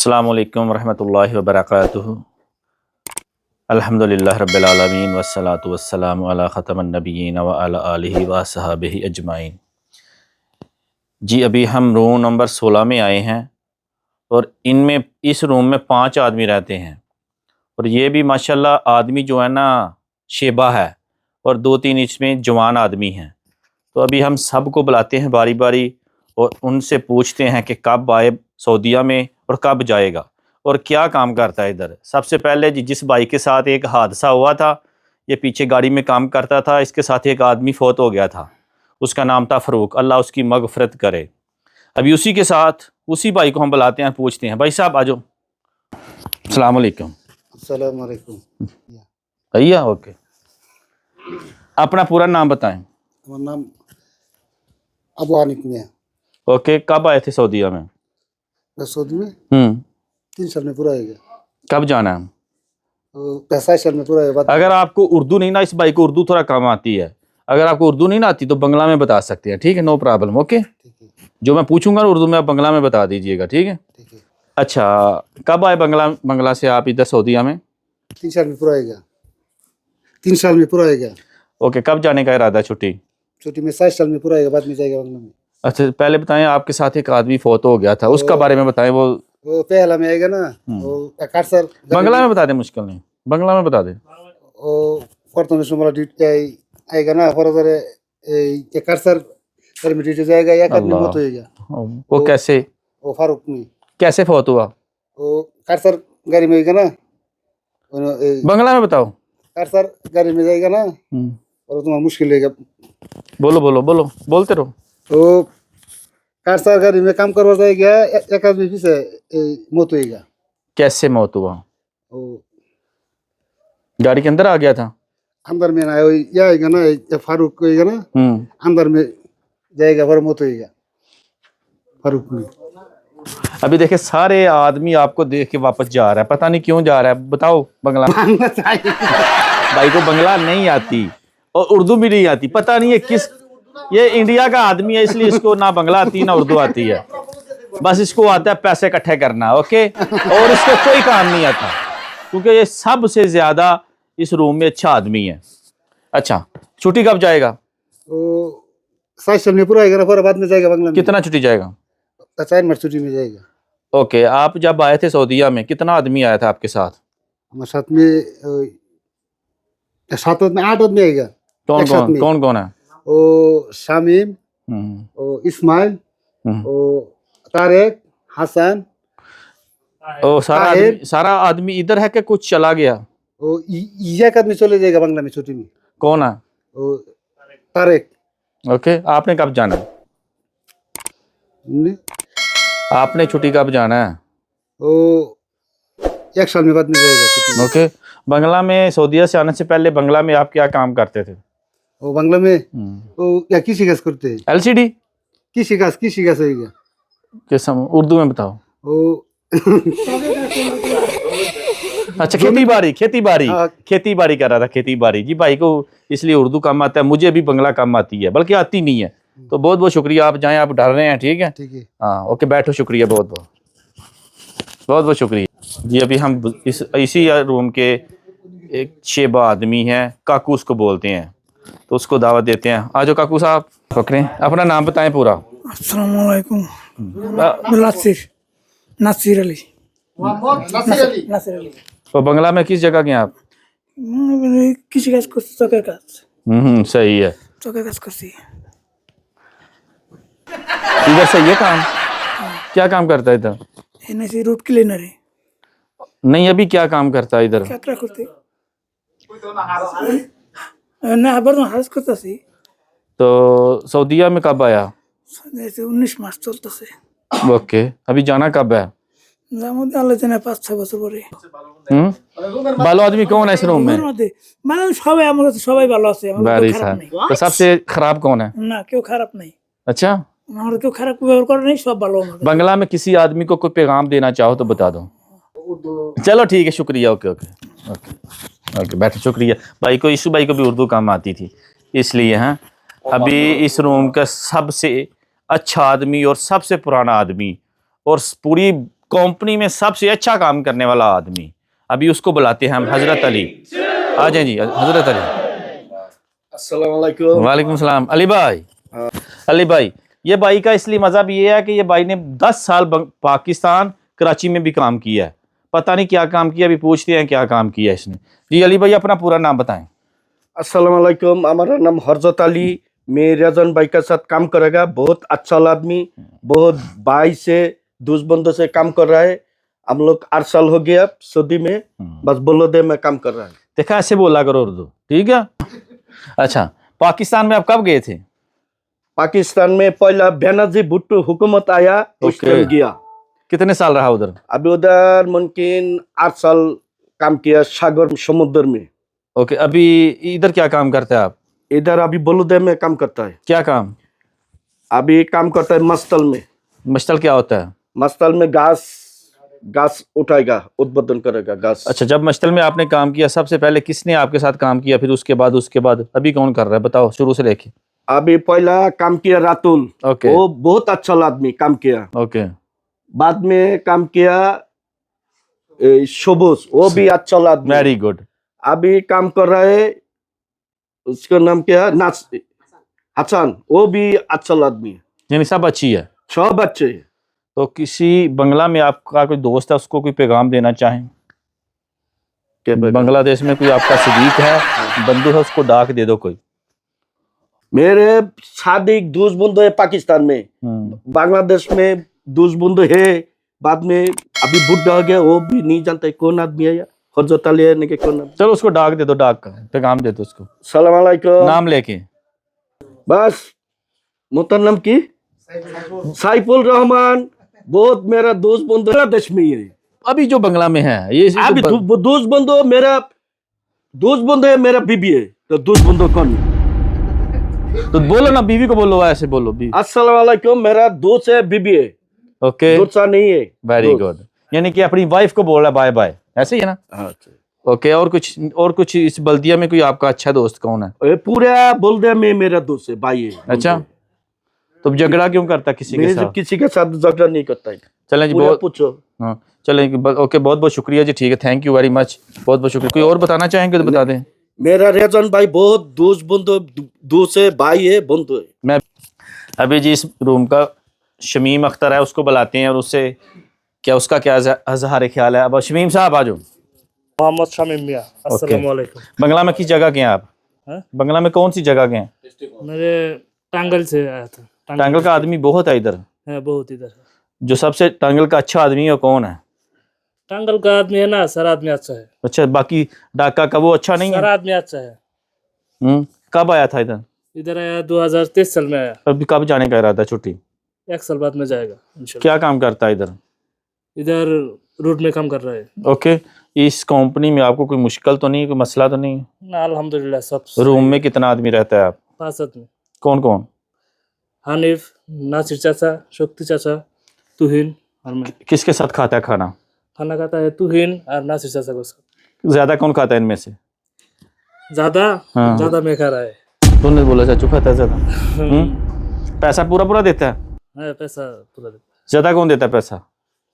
अस्सलामु अलैकुम रहमतुल्लाहि व बरकातुहू। अल्हम्दुलिल्लाह रब्बिल आलमीन वस्सलातु वस्सलामु अला ख़तमन नबिय्यीन व अला आलिहि व अस्हाबिहि अजमाइन। जी अभी हम रूम नंबर 16 में आए हैं और इनमें इस रूम में 5 आदमी रहते हैं और ये भी माशाल्लाह आदमी जो है ना शेबा है और 2-3 इसमें जवान आदमी हैं। तो अभी हम सबको बुलाते हैं बारी बारी और उनसे पूछते हैं कि कब आए सऊदीया में और कब जाएगा और क्या काम करता है इधर। सबसे पहले जी जिस भाई के साथ एक हादसा हुआ था, ये पीछे गाड़ी में काम करता था, इसके साथ एक आदमी फौत हो गया था, उसका नाम था फ़रूक, अल्लाह उसकी मगफ़रत करे। अभी उसी के साथ उसी भाई को हम बुलाते हैं, पूछते हैं। भाई साहब आ जाओ। अस्सलाम वालेकुम। अस्सलाम वालेकुम। भैया ओके, अपना पूरा नाम बताएं। हमारा नाम अबू हानिफ मियां। ओके, कब आए थे सऊदीया में? सऊदी में 3 साल में पूरा हो गया। कब जाना है? 65 साल में पूरा है बात। अगर आपको उर्दू नहीं ना, इस भाई को उर्दू थोड़ा कम आती है, अगर आपको उर्दू नहीं ना आती तो बंगला में बता सकते हैं, ठीक है, नो प्रॉब्लम। ओके, ठीक है, जो मैं पूछूंगा ना उर्दू में आप बंगला में बता दीजिएगा, ठीक है। ठीक है। अच्छा, कब आए बंगला से आप इधर सऊदीया में? 3 साल में पूरा हो गया। 3 साल में पूरा हो गया। ओके, कब जाने का इरादा है छुट्टी? छुट्टी में 60 साल में पूरा होगा, बाद में जाएगा बंगला में। अच्छा, पहले बताएं, आपके साथ एक आदमी फौत हो गया था, उसका बारे में बताएं। वो पहला में आएगा ना, वो 61 साल बंगला में बता दें, मुश्किल नहीं, बंगला में बता दें। वो प्रथम समय ड्यूटी आएगा ना, फरदर 61 साल घर में ड्यूटी जाएगा, या आदमी मौत होएगा। वो कैसे? वो फारूक में कैसे फौत हुआ? वो 61 साल गाड़ी में होएगा ना, बंगला में बताओ। 61 साल गाड़ी में जाएगा ना, और तुम्हारा मुश्किल होगा। बोलो बोलो बोलो, बोलते रहो। तो 60 साल गाड़ी में काम करवा जाएगा, एक आदमी भी से मौत होएगा। कैसे मौत हुआ? वो गाड़ी के अंदर आ गया था? अंदर में ना या आएगा ना, या फारूक होएगा ना, अंदर में जाएगा, पर मौत होएगा फारूक में। अभी देखे सारे आदमी आपको देख के वापस जा रहा है, पता नहीं क्यों जा रहा है, बताओ। बंगला भाई को बंगला नहीं आती और उर्दू भी नहीं आती, पता नहीं है किस, ये इंडिया का आदमी है इसलिए इसको ना बंगला आती ना उर्दू आती है, बस इसको आता है पैसे इकट्ठे करना। ओके, और इसको कोई काम नहीं आता क्योंकि ये सबसे ज्यादा इस रूम में अच्छा आदमी है। अच्छा, छुट्टी कब जाएगा? वो 60 साल में पूरा होएगा ना, फिर बाद में जाएगा बंगला में। कितना छुट्टी जाएगा? 4 महीने छुट्टी में जाएगा। ओके, आप जब आए थे सऊदीया में कितना आदमी आया था आपके साथ? हमारे साथ में 7 आदमी 8 आदमी आएगा। कौन कौन है? वो शामीम, वो इस्माइल, वो तारिक, हसन। ओ, सारा आदमी इधर है कि कुछ चला गया? वो एक आदमी चले जाएगा बंगला में छुट्टी में। कौन है? वो तारिक। ओके, आपने कब जाना है? आपने छुट्टी कब जाना है? वो 1 साल में बाद में जाएगा छुट्टी में। ओके, बंगला में सऊदीया से आने से पहले बंगला में आप क्या काम करते थे? वो बंगला में वो क्या किसी गैस करते हैं? एलसीडी किसी गैस होएगा। किसम उर्दू में बताओ। वो अच्छा, खेती बाड़ी कर रहा था, खेती बाड़ी। जी, भाई को इसलिए उर्दू कम आता है, मुझे भी बंगला कम आती है, बल्कि आती नहीं है। तो बहुत बहुत शुक्रिया, आप जाएं, आप डर रहे हैं, ठीक है, ठीक है। हाँ ओके, बैठो, शुक्रिया, बहुत बहुत शुक्रिया जी। अभी हम इसी रूम के एक शेबा आदमी है, काकू उसको बोलते हैं, तो उसको दावत देते हैं। आ जाओ काकू साहब, पकड़े, अपना नाम बताएं पूरा। अस्सलाम वालेकुम। नासिर अली। तो बंगला में किस जगह गए आप? किसी का चौके का। सही है, चौके का करती। इधर सही है काम? क्या काम करता है इधर? एनएसी रूट क्लीनर है। नहीं, अभी क्या काम करता है इधर? क्या करते ना, अबर हाउस करता सी। तो सऊदीया में कब आया? 19 मार्च चलता से। ओके, अभी जाना कब है? जाना 5-6 বছর পরে। ভালো आदमी कौन है इस रूम में? মানে সবাই আমরা সবাই ভালো আছে, वेरी सैड। तो सबसे खराब कौन है? না কেউ খারাপ নাই। अच्छा, আমরা কেউ খারাপ ব্যবহার করে নাই, সব ভালো আমাদের। बंगला में किसी आदमी को कोई पैगाम देना चाहो तो बता दो। चलो ठीक है, शुक्रिया। ओके ओके ओके ओके, बैठो, शुक्रिया। भाई को, इशू भाई को भी उर्दू कम आती थी इसलिए। हाँ, अभी इस रूम का सबसे अच्छा आदमी और सबसे पुराना आदमी और पूरी कंपनी में सबसे अच्छा काम करने वाला आदमी, अभी उसको बुलाते हैं हम, हजरत अली। आ जाए जी हजरत अली। अस्सलाम वालेकुम। वालेकुम सलाम। अली भाई, हाँ। अली भाई, ये भाई का इसलिए मज़हब ये है कि ये भाई ने 10 साल पाकिस्तान कराची में भी काम किया है। पता नहीं क्या काम किया, अभी पूछते हैं क्या काम किया इसने। जी अली भाई, अपना पूरा नाम बताएं। अस्सलाम वालेकुम, हमारा नाम हरजत अली। मैं रजन भाई के साथ काम करेगा, बहुत अच्छा आदमी, बहुत भाई से दोस्त बंधु से काम कर रहा है। हम लोग 8 साल हो गया सऊदी में, बस बोलोदे में काम कर रहा है। देखा, ऐसे बोला करो उर्दू, ठीक है। अच्छा, पाकिस्तान में आप कब गए थे? पाकिस्तान में पहला बेनजीर भुट्टो हुकूमत आया, उस ओके। टाइम गया। कितने साल रहा उधर? अभी उधर मुमकिन 8 साल काम किया सागर समुद्र में। ओके, अभी इधर क्या काम करते हैं आप? इधर अभी बोलोदे में काम करता है। क्या काम? अभी काम करता है मस्तल में। मस्टल क्या होता है? मस्तल में घास उठाएगा, उत्पादन करेगा घास। अच्छा, जब मस्टल में आपने काम किया, सबसे पहले किसने आपके साथ काम किया, फिर उसके बाद अभी कौन कर रहा है, बताओ शुरू से लेके। अभी पहला काम किया रातुल, ओके। वो बहुत अच्छा आदमी काम किया। ओके। बाद में काम किया शोबोस, वो भी अच्छा आदमी। Very good. अभी काम कर रहा है, उसका नाम क्या है, नास हसन, वो भी अच्छा आदमी है। यानी सब अच्छी है। 6 बच्चे। तो किसी बंगला में आपका कोई दोस्त है, उसको कोई पैगाम देना चाहें? बांग्लादेश में कोई आपका सदीक है, बंधु है, उसको डाक दे दो कोई। मेरे शादी दोस्त बंधु है पाकिस्तान में, बांग्लादेश में दोस्त बंधु है। बाद में अभी बुढ़ा हो गया, वो भी नहीं जानता है कौन आदमी है, हरजत अली है नहीं कौन आदमी। चलो उसको डाक दे दो, डाक का पैगाम दे दो उसको, सलाम अलैकुम। नाम लेके। बस मोहतर नाम की साइफुल रहमान, बहुत मेरा दोस्त बंधु बांग्लादेश में ही है। अभी जो बंगला में है ये अभी दोस्त बंधु मेरा दोस्त बंधु है, मेरा बीबी है, तो दोस्त बंधु कौन है? तो बोलो ना, बीवी को बोलो, ऐसे बोलो बीवी। अस्सलाम वालेकुम, मेरा दोस्त है, बीबी है, ओके, दोस्त नहीं है। Very good. यानी कि अपनी वाइफ को बोल रहा है बाय बाय, ऐसे ही है ना? हाँ, ओके। और कुछ इस बल्दिया में कोई आपका अच्छा दोस्त कौन है? ये पूरा बोल में मेरा दोस्त है, भाई है। अच्छा, तो झगड़ा क्यों करता है किसी के मैं साथ? किसी के साथ झगड़ा नहीं करता है। चलें जी, पूरा बहुत पूछो। हाँ, चलें ओके, बहुत बहुत शुक्रिया जी, ठीक है, थैंक यू वेरी मच, बहुत बहुत शुक्रिया। कोई और बताना चाहेंगे तो बता दें। मेरा रेजन भाई बहुत दोस्त बंधु, दोस्त है, भाई है, बंधु है। मैं अभी जी इस रूम का शमीम अख्तर है, उसको बुलाते हैं और उससे क्या उसका क्या अजहार ख्याल है। अब शमीम साहब आ जाओ। मोहम्मद शामीम मियां, अस्सलाम वालेकुम। बंगला में किस जगह के हैं आप? हाँ? बंगला में कौन सी जगह के हैं? मेरे टांगल से आया था। टांगल का आदमी बहुत है इधर। है, बहुत इधर है। जो सबसे टांगल का अच्छा आदमी है वो कौन है? टांगल का आदमी है ना, सारा आदमी अच्छा है। अच्छा, बाकी ढाका का वो अच्छा नहीं सारा है? आदमी अच्छा है। कब आया था इधर? इधर आया 2023 साल में आया। अभी कब जाने का इरादा, छुट्टी? 1 साल बाद में जाएगा इंशाल्लाह। क्या काम करता है इधर? इधर रोड में काम कर रहा है। ओके। इस कंपनी में आपको कोई मुश्किल तो नहीं, कोई मसला तो नहीं? ना, अल्हम्दुलिल्लाह सब। रूम में कितना आदमी रहता है आप? 5 आदमी। कौन कौन? हानिफ, नासिर चाचा, शक्ति चाचा, तुहिन और मैं। किसके साथ खाता है खाना? खाना खाता है तुहिन और नासिर चाचा के साथ। ज्यादा कौन खाता है इनमें से? ज्यादा हाँ। ज्यादा मैं खा रहा है। तूने बोला चाचू खाता है ज्यादा। पैसा पूरा पूरा देता है? है, पैसा पूरा देता है। ज्यादा कौन देता है पैसा?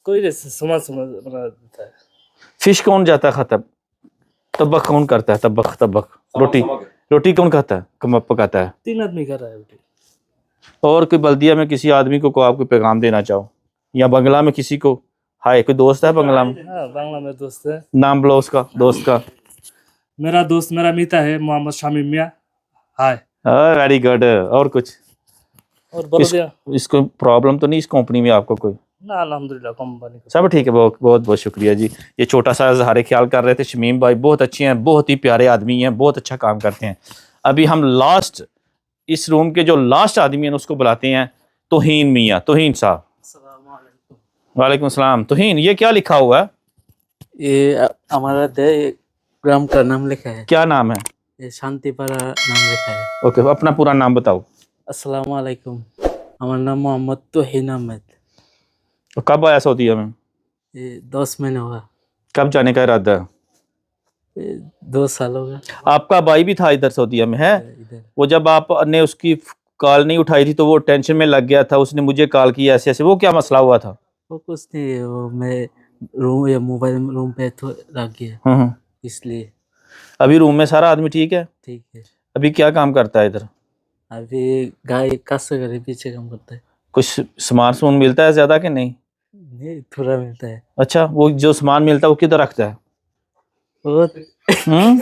कोई नहीं, समझ बना देता है। फिश कौन जाता है खाता? तबक कौन करता है? तबक रोटी कौन खाता है, कम पकाता है? 3 आदमी कर रहा है रोटी। और कोई बल्दिया में किसी आदमी को आप कोई पैगाम देना चाहो, या बंगला में किसी को? हाय, कोई दोस्त है बंगला में? हाँ, बांग्ला में दोस्त है। नाम बोलो उसका, दोस्त का। मेरा दोस्त मेरा मीता है, Mohammad Shamim Miyan. Hi. Very good. और कुछ और बोलो दिया इसको प्रॉब्लम तो नहीं इस कंपनी में आपको कोई? ना, अल्हम्दुलिल्लाह कंपनी का सब ठीक है। बहुत बहुत बहुत शुक्रिया जी। ये छोटा सा इजहार ख्याल कर रहे थे शमीम भाई, बहुत अच्छे हैं, बहुत ही प्यारे आदमी हैं, बहुत अच्छा काम करते हैं। अभी हम लास्ट इस रूम के जो लास्ट आदमी हैं उसको बुलाते हैं, तोहीन मियाँ। तोहीन साहब। वालेकुम सलाम। तोहीन, ये क्या लिखा हुआ है? ये हमारा ग्राम का नाम लिखा है। क्या नाम है? ये शांतिपारा नाम लिखा है। ओके, अपना पूरा नाम बताओ। अस्सलाम वालेकुम, हमारा नाम मोहम्मद तोहीन अहमद। तो कब आया सऊदीया में? ये 10 महीने हुआ। कब जाने का इरादा है? ये 2 साल हो गए आपका भाई भी था इधर सऊदीया में है? इधर। वो जब आपने उसकी कॉल नहीं उठाई थी तो वो टेंशन में लग गया था, उसने मुझे कॉल किया ऐसे ऐसे, वो क्या मसला हुआ था? वो कुछ नहीं, वो मैं रूम या मोबाइल रूम पे तो रख गया, हम्म। इसलिए। अभी रूम में सारा आदमी ठीक है? ठीक है। अभी क्या काम करता है इधर? अभी गाय कासा करे पीछे काम करता है। कुछ सामान मिलता है ज्यादा कि नहीं? नहीं, थोड़ा मिलता है। अच्छा, वो जो सामान मिलता है वो किधर रखता है? वो हम्म,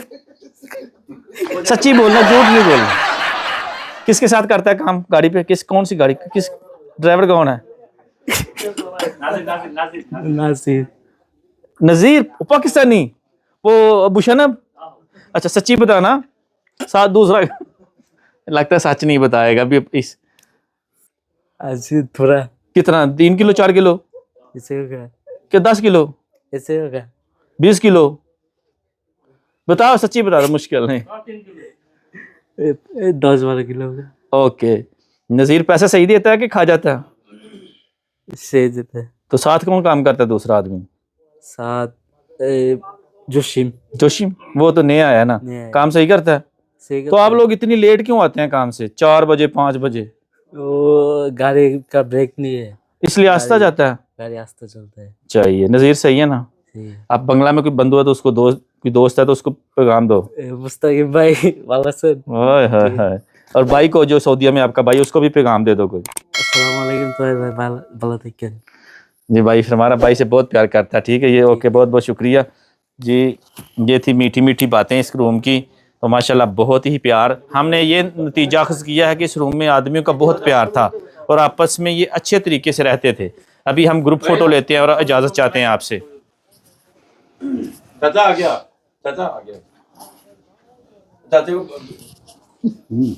सच्ची बोलना, झूठ नहीं बोलना। किसके साथ करता है काम गाड़ी पे? कौन सी गाड़ी, किस ड्राइवर कौन है? नासिर। नजीर, वो पाकिस्तानी, वो बुशनब। अच्छा, सच्ची बताना, साथ दूसरा लगता है सच नहीं बताएगा अभी। इस आज थोड़ा कितना, 3 किलो 4 किलो ऐसे होगा, क्या 10 किलो ऐसे होगा। 20 किलो? बताओ, सच्ची बता दो, मुश्किल नहीं। 10-12 किलो होगा। ओके। नजीर पैसा सही देता है कि खा जाता है? सही देता है। तो साथ कौन काम करता है दूसरा आदमी? साथ जोशिम। जोशिम, वो तो नया आया ना, नया आया। काम सही करता है। सही तो करता आप है। लोग इतनी लेट क्यों आते हैं काम से? 4 बजे 5 बजे? वो गाड़ी का ब्रेक नहीं है, इसलिए आस्ता गाड़ी- जाता है। गाड़ी आस्ते चलता है। चाहिए। नजीर सही है ना? सही है। आप बंगला में कोई बंधु है तो उसको कोई दोस्त है तो उसको पैगाम दो। मुस्तकिम भाई वाला सर। ओए हाय हाय। और भाई को, जो सऊदीया में आपका भाई, उसको भी पैगाम दे दो कोई। अस्सलाम वालेकुम तो भाई भला तक। जी भाई, फिर हमारा भाई से बहुत प्यार करता है। ठीक है, ये ओके, बहुत बहुत शुक्रिया जी। ये थी मीठी मीठी बातें इस रूम की। तो माशाल्लाह बहुत ही प्यार, हमने ये नतीजा अख़ज़ किया है कि इस रूम में आदमियों का बहुत प्यार था और आपस में ये अच्छे तरीके से रहते थे। अभी हम ग्रुप फ़ोटो लेते हैं और इजाज़त चाहते हैं आपसे। चाचा आ गया, चाचा आ गया, चाचे को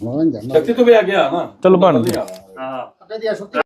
मान जाना शक्ति तो भी आ गया ना। चलो बन गया। कह दिया